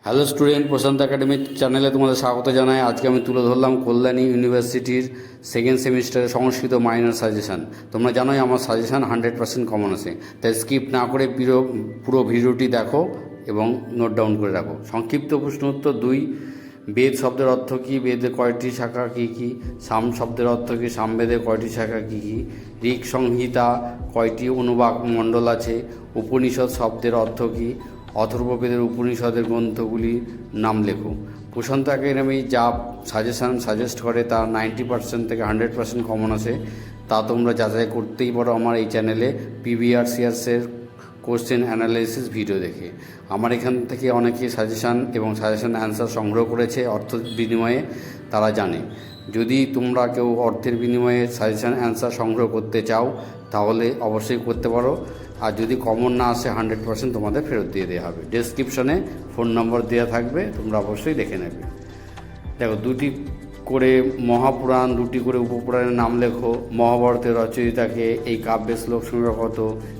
Hello student, প্রশান্ত academy চ্যানেলে তোমাদের স্বাগত জানাই। আজকে আমি তুলে ধরলাম কল্যাণী ইউনিভার্সিটির সেকেন্ড সেমিস্টারের সংস্কৃত মাইনর সাজেশান। তোমরা জানোই আমার সাজেশান 100% কমন আসে, তাই স্কিপ না করে পুরো ভিডিওটি দেখো এবং নোট ডাউন করে রাখো। সংক্ষিপ্ত প্রশ্ন উত্তর 2। বেদ শব্দের অর্থ কী? বেদের কয়টি শাখা কী কী? সাম শব্দের অর্থ কী? সামবেদের কয়টি শাখা কী কী? ঋক সংহিতা কয়টি অনুবাক মণ্ডল আছে? উপনিষদ শব্দের অর্থ কী? অথর্ববেদের উপনিষদের গ্রন্থগুলির নাম লেখো। প্রশান্ত একাডেমি যা সাজেস্ট করে তা 90% থেকে 100% কমন আসে, তা তোমরা যাচাই করতেই পারো আমার এই চ্যানেলে PBRCRসের কোশ্চেন অ্যানালাইসিস ভিডিও দেখে। আমার এখান থেকে অনেকে সাজেশান এবং সাজেশান অ্যান্সার সংগ্রহ করেছে অর্থ বিনিময়ে, তারা জানে। যদি তোমরা কেউ অর্থের বিনিময়ে সাজেশান অ্যান্সার সংগ্রহ করতে চাও তাহলে অবশ্যই করতে পারো। আর যদি কমন না আসে 100% তোমাদের ফেরত দিয়ে দেওয়া হবে। ডেসক্রিপশনে ফোন নম্বর দেওয়া থাকবে, তোমরা অবশ্যই দেখে নেবে। দেখো, 2টি করে মহাপুরাণ, 2টি করে উপপুরাণের নাম লেখো। মহাভারতের রচয়িতাকে? এই কাব্যের শ্লোক সংখ্যা কত?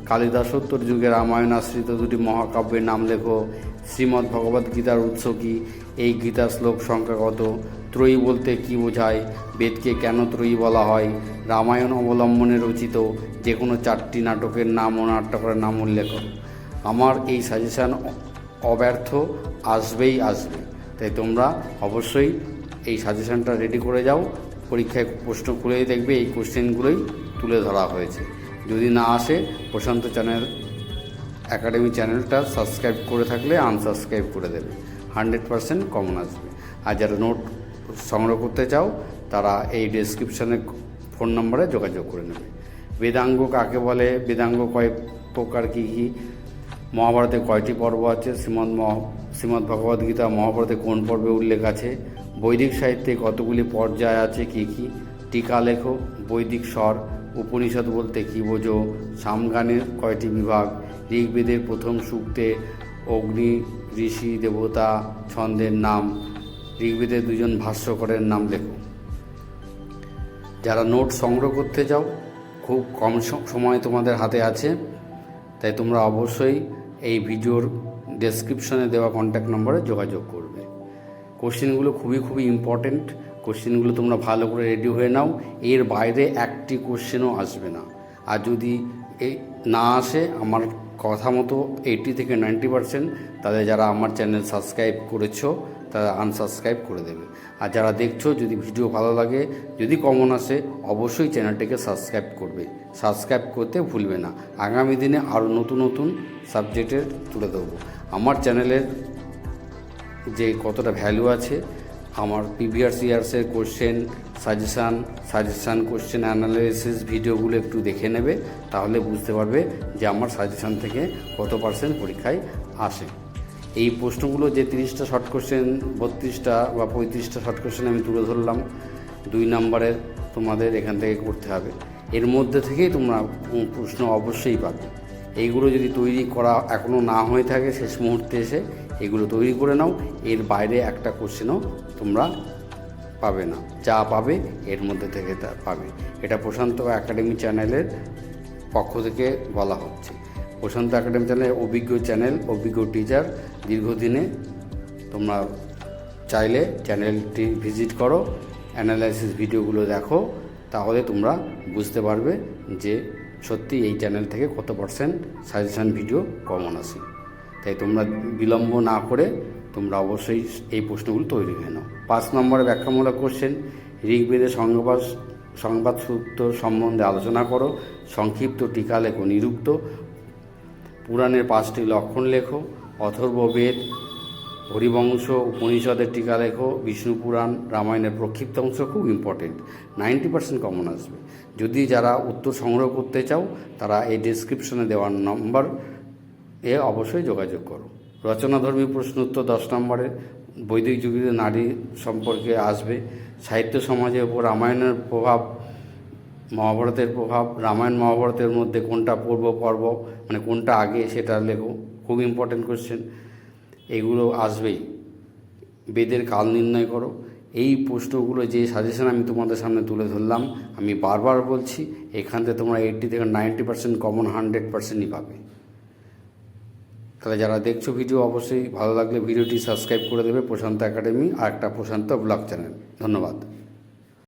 কালিদাসোত্তর যুগে রামায়ণ আশ্রিত 2টি মহাকাব্যের নাম লেখো। শ্রীমদ্ ভগবদ্ গীতার উৎস কী? এই গীতার শ্লোক সংখ্যা কত? ত্রয়ী বলতে কী বোঝায়? বেদকে কেন ত্রয়ী বলা হয়? রামায়ণ অবলম্বনে রচিত যে কোনো 4টি নাটকের নাম ও নাট্যকারের নাম উল্লেখ করো। আমার এই সাজেশান অব্যর্থ আসবে। তাই তোমরা অবশ্যই এই সাজেশানটা রেডি করে যাও। পরীক্ষায় প্রশ্ন খুলেই দেখবে এই কোশ্চেনগুলোই তুলে ধরা হয়েছে। যদি না আসে, প্রশান্ত একাডেমি চ্যানেলটা সাবস্ক্রাইব করে থাকলে আনসাবস্ক্রাইব করে দেবে। 100% কমন আসবে। আর যারা নোট সংগ্রহ করতে চাও তারা এই ডেসক্রিপশানে ফোন নম্বরে যোগাযোগ করে নেবে। বেদাঙ্গ কাকে বলে? বেদাঙ্গ কয় প্রকার, কী কী? মহাভারতে কয়টি পর্ব আছে? শ্রীমদ্ ভগবদ্গীতা মহাভারতে কোন পর্বে উল্লেখ আছে? বৈদিক সাহিত্যে কতগুলি পর্যায় আছে, কী কী? টিকা লেখো। বৈদিক স্বর। উপনিষদ বলতে কী বোঝো? সামগানের কয়টি বিভাগ? ঋগ্বেদের প্রথম সূক্তে অগ্নি, ঋষি, দেবতা, ছন্দের নাম। ঋগ্বেদের 2জন ভাষ্যকারের নাম লেখো। যারা নোট সংগ্রহ করতে চাও, খুব কম সময় তোমাদের হাতে আছে, তাই তোমরা অবশ্যই এই ভিডিওর ডেসক্রিপশনে দেওয়া কন্ট্যাক্ট নম্বরে যোগাযোগ করবে। কোশ্চেনগুলো খুবই ইম্পর্টেন্ট। কোশ্চেনগুলো তোমরা ভালো করে রেডি হয়ে নাও। এর বাইরে একটি কোশ্চেনও আসবে না। আর যদি এই না আসে, আমার কথা মতো 80 থেকে 90%, তাহলে যারা আমার চ্যানেল সাবস্ক্রাইব করেছো তারা আনসাবস্ক্রাইব করে দেবে। আর যারা দেখছো, যদি ভিডিও ভালো লাগে, যদি কমন আসে, অবশ্যই চ্যানেলটিকে সাবস্ক্রাইব করবে। সাবস্ক্রাইব করতে ভুলবে না। আগামী দিনে আরও নতুন সাবজেক্টের তুলে দেবো। আমার চ্যানেলের যে কতটা ভ্যালু আছে, আমার PBRCRসের কোশ্চেন সাজেশান কোশ্চেন অ্যানালাইসিস ভিডিওগুলো একটু দেখে নেবে, তাহলে বুঝতে পারবে যে আমার সাজেশান থেকে কত % পরীক্ষায় আসে। এই প্রশ্নগুলো যে 30টা শর্ট কোশ্চেন, 32টা বা 35টা শর্ট কোশ্চেন আমি তুলে ধরলাম, 2 নম্বরের তোমাদের এখান থেকে করতে হবে। এর মধ্যে থেকেই তোমরা প্রশ্ন অবশ্যই পাবে। এইগুলো যদি তৈরি করা এখনও না হয়ে থাকে, শেষ মুহূর্তে এসে এগুলো তৈরি করে নাও। এর বাইরে একটা কোশ্চেনও তোমরা পাবে না, যা পাবে এর মধ্যে থেকে তা পাবে। এটা প্রশান্ত একাডেমি চ্যানেলের পক্ষ থেকে বলা হচ্ছে। প্রশান্ত একাডেমি চ্যানেল অভিজ্ঞ টিচার। দীর্ঘদিনে তোমরা চাইলে চ্যানেলটি ভিজিট করো, অ্যানালাইসিস ভিডিওগুলো দেখো, তাহলে তোমরা বুঝতে পারবে যে সত্যি এই চ্যানেল থেকে কত % সাজেশান ভিডিও কমন আসে। তাই তোমরা বিলম্ব না করে তোমরা অবশ্যই এই প্রশ্নগুলো তৈরি হয়ে নাও। 5 নম্বরে ব্যাখ্যামূলক কোশ্চেন। ঋগ্বেদের সংবাদ সূত্র সম্বন্ধে আলোচনা করো। সংক্ষিপ্ত টিকা লেখো। নিরুক্ত পুরাণের 5টি লক্ষণ লেখো। অথর্ববেদ, হরিবংশ, উপনিষদের টিকা লেখো। বিষ্ণু পুরাণ, রামায়ণের প্রক্ষিপ্ত অংশ খুব ইম্পর্টেন্ট, 90% কমন আসবে। যদি যারা উত্তর সংগ্রহ করতে চাও তারা এই ডেসক্রিপশনে দেওয়ার নম্বর অবশ্যই যোগাযোগ করো। রচনাধর্মী প্রশ্ন উত্তর 10 নম্বরে বৈদিক যুগে নারী সম্পর্কে আসবে। সাহিত্য সমাজের উপর রামায়ণের প্রভাব, মহাভারতের প্রভাব। রামায়ণ মহাভারতের মধ্যে কোনটা পর্ব মানে কোনটা আগে সেটা লেখো, খুব ইম্পর্টেন্ট কোশ্চেন। এগুলো আসবেই। বেদের কাল নির্ণয় করো। এই প্রশ্নগুলো যে সাজেশন আমি তোমাদের সামনে তুলে ধরলাম, আমি বারবার বলছি, এখান থেকে তোমরা 80 থেকে 90% কমন 100%ই পাবে। তাহলে যারা দেখছো ভিডিও অবশ্যই ভালো লাগলে ভিডিওটি সাবস্ক্রাইব করে দেবে প্রশান্ত একাডেমি আর একটা প্রশান্ত ব্লগ চ্যানেল। ধন্যবাদ।